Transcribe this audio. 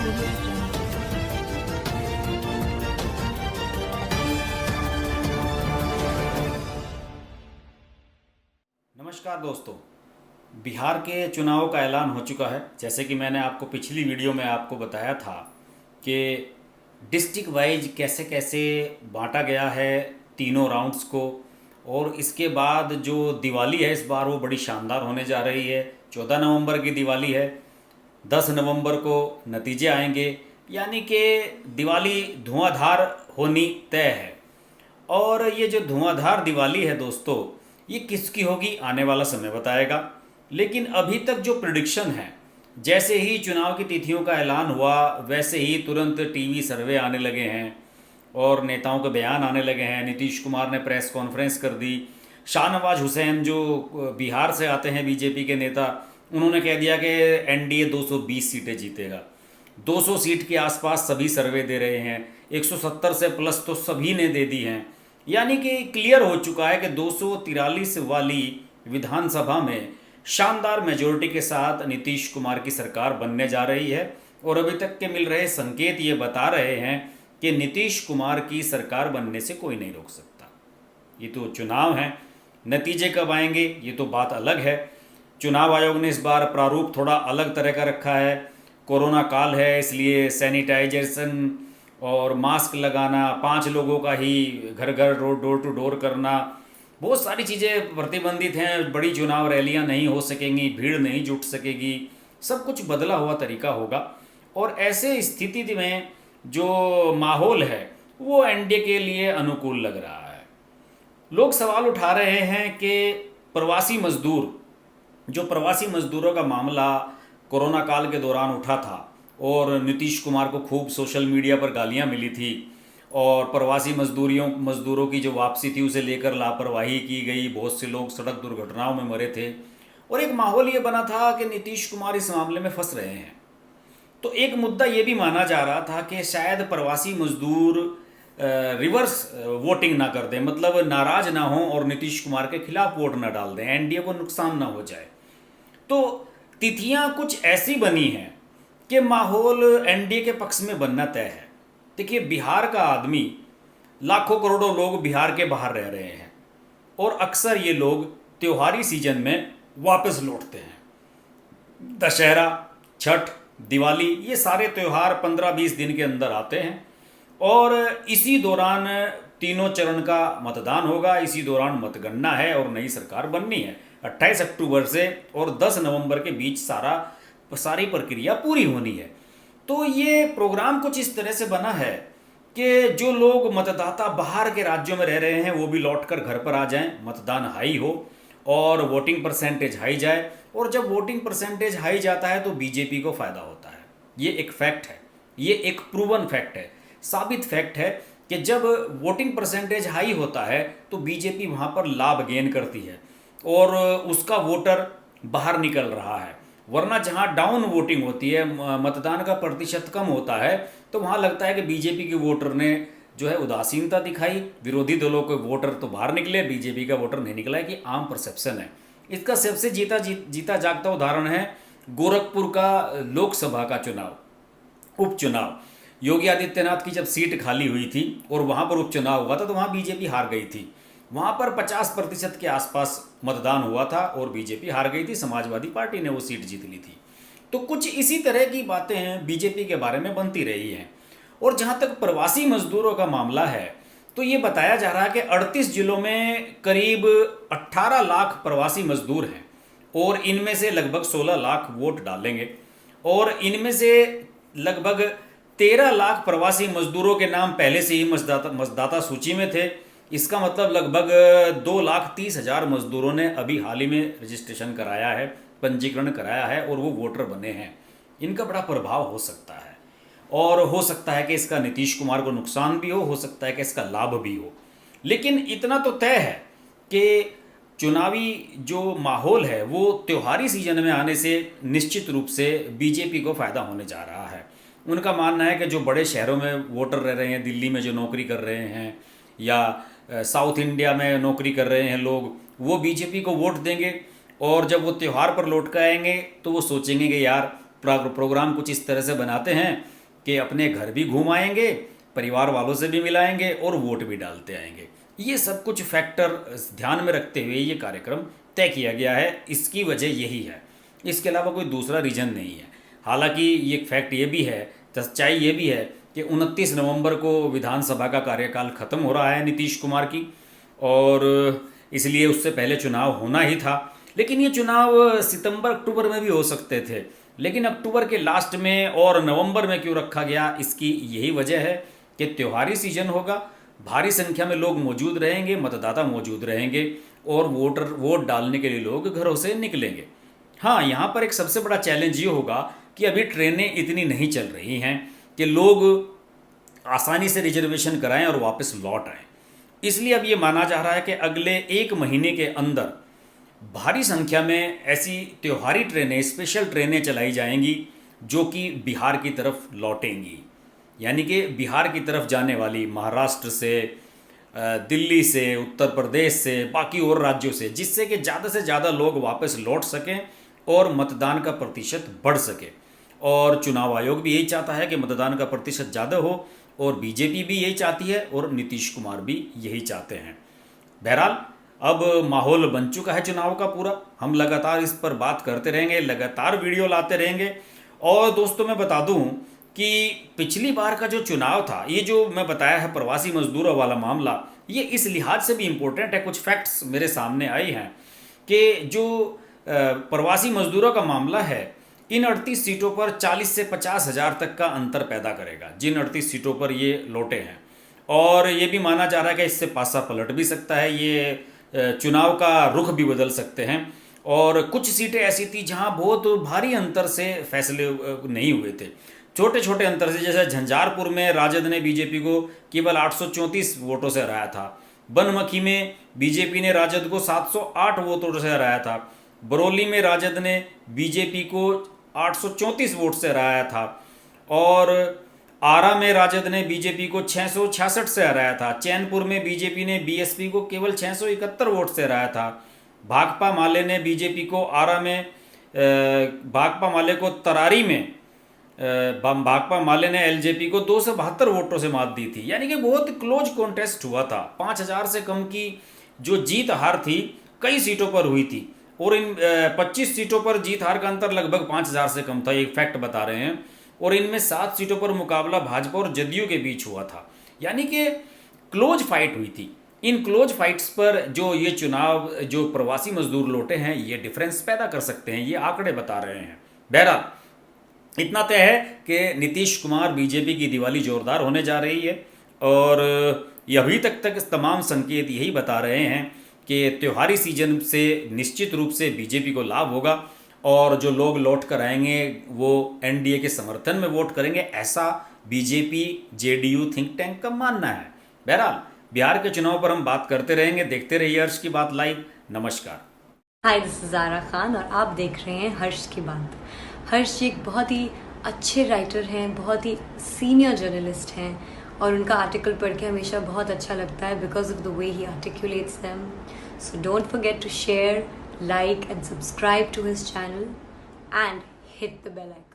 audio jungle. नमस्कार दोस्तों, बिहार के चुनाव का ऐलान हो चुका है। जैसे कि मैंने आपको पिछली वीडियो में आपको बताया था कि डिस्ट्रिक्ट वाइज कैसे कैसे बांटा गया है तीनों राउंड्स को, और इसके बाद जो दिवाली है इस बार वो बड़ी शानदार होने जा रही है। 14 नवंबर की दिवाली है, 10 नवंबर को नतीजे आएंगे, यानी कि दिवाली धुआंधार होनी तय है। और ये जो धुआंधार दिवाली है दोस्तों, ये किसकी होगी आने वाला समय बताएगा। लेकिन अभी तक जो प्रिडिक्शन है, जैसे ही चुनाव की तिथियों का ऐलान हुआ वैसे ही तुरंत टीवी सर्वे आने लगे हैं और नेताओं के बयान आने लगे हैं। नीतीश कुमार ने प्रेस कॉन्फ्रेंस कर दी। शाहनवाज हुसैन जो बिहार से आते हैं बीजेपी के नेता, उन्होंने कह दिया कि एनडीए 220 सीटें जीतेगा। 200 सीट के आसपास सभी सर्वे दे रहे हैं, 170 से प्लस तो सभी ने दे दी हैं। यानी कि क्लियर हो चुका है कि 243 वाली विधानसभा में शानदार मेजोरिटी के साथ नीतीश कुमार की सरकार बनने जा रही है। और अभी तक के मिल रहे संकेत ये बता रहे हैं कि नीतीश कुमार की सरकार बनने से कोई नहीं रोक सकता। ये तो चुनाव है, नतीजे कब आएंगे ये तो बात अलग है। चुनाव आयोग ने इस बार प्रारूप थोड़ा अलग तरह का रखा है। कोरोना काल है, इसलिए सैनिटाइजेशन और मास्क लगाना, 5 लोगों का ही घर घर डोर टू डोर करना, बहुत सारी चीज़ें प्रतिबंधित हैं। बड़ी चुनाव रैलियां नहीं हो सकेंगी, भीड़ नहीं जुट सकेगी, सब कुछ बदला हुआ तरीका होगा। और ऐसे स्थिति में जो माहौल है वो एनडीए के लिए अनुकूल लग रहा है। लोग सवाल उठा रहे हैं कि प्रवासी मजदूर, जो प्रवासी मजदूरों का मामला कोरोना काल के दौरान उठा था और नीतीश कुमार को खूब सोशल मीडिया पर गालियां मिली थी, और प्रवासी मजदूरों की जो वापसी थी उसे लेकर लापरवाही की गई, बहुत से लोग सड़क दुर्घटनाओं में मरे थे, और एक माहौल ये बना था कि नीतीश कुमार इस मामले में फंस रहे हैं। तो एक मुद्दा ये भी माना जा रहा था कि शायद प्रवासी मजदूर रिवर्स वोटिंग ना कर दें, मतलब नाराज ना हो और नीतीश कुमार के खिलाफ वोट ना डाल दें, एनडीए को नुकसान ना हो जाए। तो तिथियां कुछ ऐसी बनी हैं कि माहौल एनडीए के पक्ष में बनना तय है। देखिए, बिहार का आदमी, लाखों करोड़ों लोग बिहार के बाहर रह रहे हैं और अक्सर ये लोग त्योहारी सीजन में वापस लौटते हैं। दशहरा, छठ, दिवाली, ये सारे त्यौहार 15-20 दिन के अंदर आते हैं और इसी दौरान तीनों चरण का मतदान होगा, इसी दौरान मतगणना है और नई सरकार बननी है 28 अक्टूबर से, और 10 नवंबर के बीच सारी प्रक्रिया पूरी होनी है। तो ये प्रोग्राम कुछ इस तरह से बना है कि जो लोग मतदाता बाहर के राज्यों में रह रहे हैं वो भी लौटकर घर पर आ जाएं, मतदान हाई हो और वोटिंग परसेंटेज हाई जाए। और जब वोटिंग परसेंटेज हाई जाता है तो बीजेपी को फायदा होता है। ये एक फैक्ट है, ये एक प्रूवन फैक्ट है, साबित फैक्ट है कि जब वोटिंग परसेंटेज हाई होता है तो बीजेपी वहाँ पर लाभ गेन करती है और उसका वोटर बाहर निकल रहा है। वरना जहाँ डाउन वोटिंग होती है, मतदान का प्रतिशत कम होता है, तो वहाँ लगता है कि बीजेपी के वोटर ने जो है उदासीनता दिखाई, विरोधी दलों के वोटर तो बाहर निकले, बीजेपी का वोटर नहीं निकला है, कि आम परसेप्शन है। इसका सबसे जीता जागता उदाहरण है गोरखपुर का लोकसभा का चुनाव, उपचुनाव। योगी आदित्यनाथ की जब सीट खाली हुई थी और वहाँ पर उपचुनाव हुआ था तो वहाँ बीजेपी हार गई थी। वहाँ पर 50% के आसपास मतदान हुआ था और बीजेपी हार गई थी, समाजवादी पार्टी ने वो सीट जीत ली थी। तो कुछ इसी तरह की बातें हैं बीजेपी के बारे में बनती रही हैं। और जहाँ तक प्रवासी मजदूरों का मामला है तो ये बताया जा रहा है कि 38 जिलों में करीब 18 लाख प्रवासी मजदूर हैं और इनमें से लगभग 16 लाख वोट डालेंगे, और इनमें से लगभग 13 लाख प्रवासी मजदूरों के नाम पहले से ही मतदाता सूची में थे। इसका मतलब लगभग 2,30,000 मजदूरों ने अभी हाल ही में रजिस्ट्रेशन कराया है, पंजीकरण कराया है और वो वोटर बने हैं। इनका बड़ा प्रभाव हो सकता है और हो सकता है कि इसका नीतीश कुमार को नुकसान भी हो सकता है कि इसका लाभ भी हो। लेकिन इतना तो तय है कि चुनावी जो माहौल है वो त्योहारी सीजन में आने से निश्चित रूप से बीजेपी को फ़ायदा होने जा रहा है। उनका मानना है कि जो बड़े शहरों में वोटर रह रहे हैं, दिल्ली में जो नौकरी कर रहे हैं या साउथ इंडिया में नौकरी कर रहे हैं लोग, वो बीजेपी को वोट देंगे और जब वो त्यौहार पर लौट कर आएंगे तो वो सोचेंगे कि यार प्रोग्राम कुछ इस तरह से बनाते हैं कि अपने घर भी घूम आएंगे, परिवार वालों से भी मिलाएंगे और वोट भी डालते आएंगे। ये सब कुछ फैक्टर ध्यान में रखते हुए ये कार्यक्रम तय किया गया है। इसकी वजह यही है, इसके अलावा कोई दूसरा रीज़न नहीं है। हालांकि ये फैक्ट ये भी है, सच्चाई ये भी है कि 29 नवंबर को विधानसभा का कार्यकाल खत्म हो रहा है नीतीश कुमार की, और इसलिए उससे पहले चुनाव होना ही था। लेकिन ये चुनाव सितंबर अक्टूबर में भी हो सकते थे, लेकिन अक्टूबर के लास्ट में और नवंबर में क्यों रखा गया, इसकी यही वजह है कि त्योहारी सीजन होगा, भारी संख्या में लोग मौजूद रहेंगे, मतदाता मौजूद रहेंगे और वोट डालने के लिए लोग घरों से निकलेंगे। हाँ, यहाँ पर एक सबसे बड़ा चैलेंज ये होगा कि अभी ट्रेनें इतनी नहीं चल रही हैं कि लोग आसानी से रिजर्वेशन कराएं और वापस लौट आएं। इसलिए अब ये माना जा रहा है कि अगले 1 महीने के अंदर भारी संख्या में ऐसी त्योहारी ट्रेनें, स्पेशल ट्रेनें चलाई जाएंगी जो कि बिहार की तरफ लौटेंगी। यानी कि बिहार की तरफ जाने वाली, महाराष्ट्र से, दिल्ली से, उत्तर प्रदेश से, बाकी और राज्यों से, जिससे कि ज़्यादा से ज़्यादा लोग वापस लौट सकें और मतदान का प्रतिशत बढ़ सके। और चुनाव आयोग भी यही चाहता है कि मतदान का प्रतिशत ज़्यादा हो, और बीजेपी भी यही चाहती है और नीतीश कुमार भी यही चाहते हैं। बहरहाल अब माहौल बन चुका है चुनाव का पूरा। हम लगातार इस पर बात करते रहेंगे, लगातार वीडियो लाते रहेंगे। और दोस्तों मैं बता दूं कि पिछली बार का जो चुनाव था, ये जो मैं बताया है प्रवासी मजदूरों वाला मामला, ये इस लिहाज से भी इम्पोर्टेंट है। कुछ फैक्ट्स मेरे सामने आए हैं कि जो प्रवासी मजदूरों का मामला है, इन 38 सीटों पर 40 से 50 हज़ार तक का अंतर पैदा करेगा, जिन 38 सीटों पर ये लौटे हैं। और ये भी माना जा रहा है कि इससे पासा पलट भी सकता है, ये चुनाव का रुख भी बदल सकते हैं। और कुछ सीटें ऐसी थी जहां बहुत भारी अंतर से फैसले नहीं हुए थे, छोटे छोटे अंतर से। जैसे झंझारपुर में राजद ने बीजेपी को केवल 834 वोटों से हराया था, बनमखी में बीजेपी ने राजद को 708 वोटों से हराया था, बरौली में राजद ने बीजेपी को 834 वोट से हराया था, और आरा में राजद ने बीजेपी को 666 से हराया था। चैनपुर में बीजेपी ने बीएसपी को केवल 671 वोट से हराया था। भाकपा माले ने बीजेपी को आरा में भाकपा माले को तरारी में भाकपा माले ने एलजेपी को 272 वोटों से मात दी थी। यानी कि बहुत क्लोज कॉन्टेस्ट हुआ था। 5000 से कम की जो जीत हार थी कई सीटों पर हुई थी, और इन 25 सीटों पर जीत हार का अंतर लगभग 5000 से कम था, एक फैक्ट बता रहे हैं। और इनमें 7 सीटों पर मुकाबला भाजपा और जदयू के बीच हुआ था। यानी कि क्लोज फाइट हुई थी। इन क्लोज फाइट्स पर जो ये चुनाव, जो प्रवासी मजदूर लौटे हैं, ये डिफरेंस पैदा कर सकते हैं, ये आंकड़े बता रहे हैं। बहरहाल इतना तय है कि नीतीश कुमार बीजेपी की दिवाली जोरदार होने जा रही है, और ये अभी तक तमाम संकेत यही बता रहे हैं कि त्योहारी सीजन से निश्चित रूप से बीजेपी को लाभ होगा, और जो लोग लौट कर आएंगे वो एनडीए के समर्थन में वोट करेंगे, ऐसा बीजेपी जेडीयू थिंक टैंक का मानना है। बहरहाल बिहार के चुनाव पर हम बात करते रहेंगे। देखते रहिए हर्ष की बात लाइव। नमस्कार। हाय, दिस इज ज़ारा खान और आप देख रहे हैं हर्ष की बात। हर्ष जी एक बहुत ही अच्छे राइटर हैं, बहुत ही सीनियर जर्नलिस्ट हैं, और उनका आर्टिकल पढ़ के हमेशा बहुत अच्छा लगता है because of the way he articulates them. So don't forget to share, like and subscribe to his channel and hit the bell icon.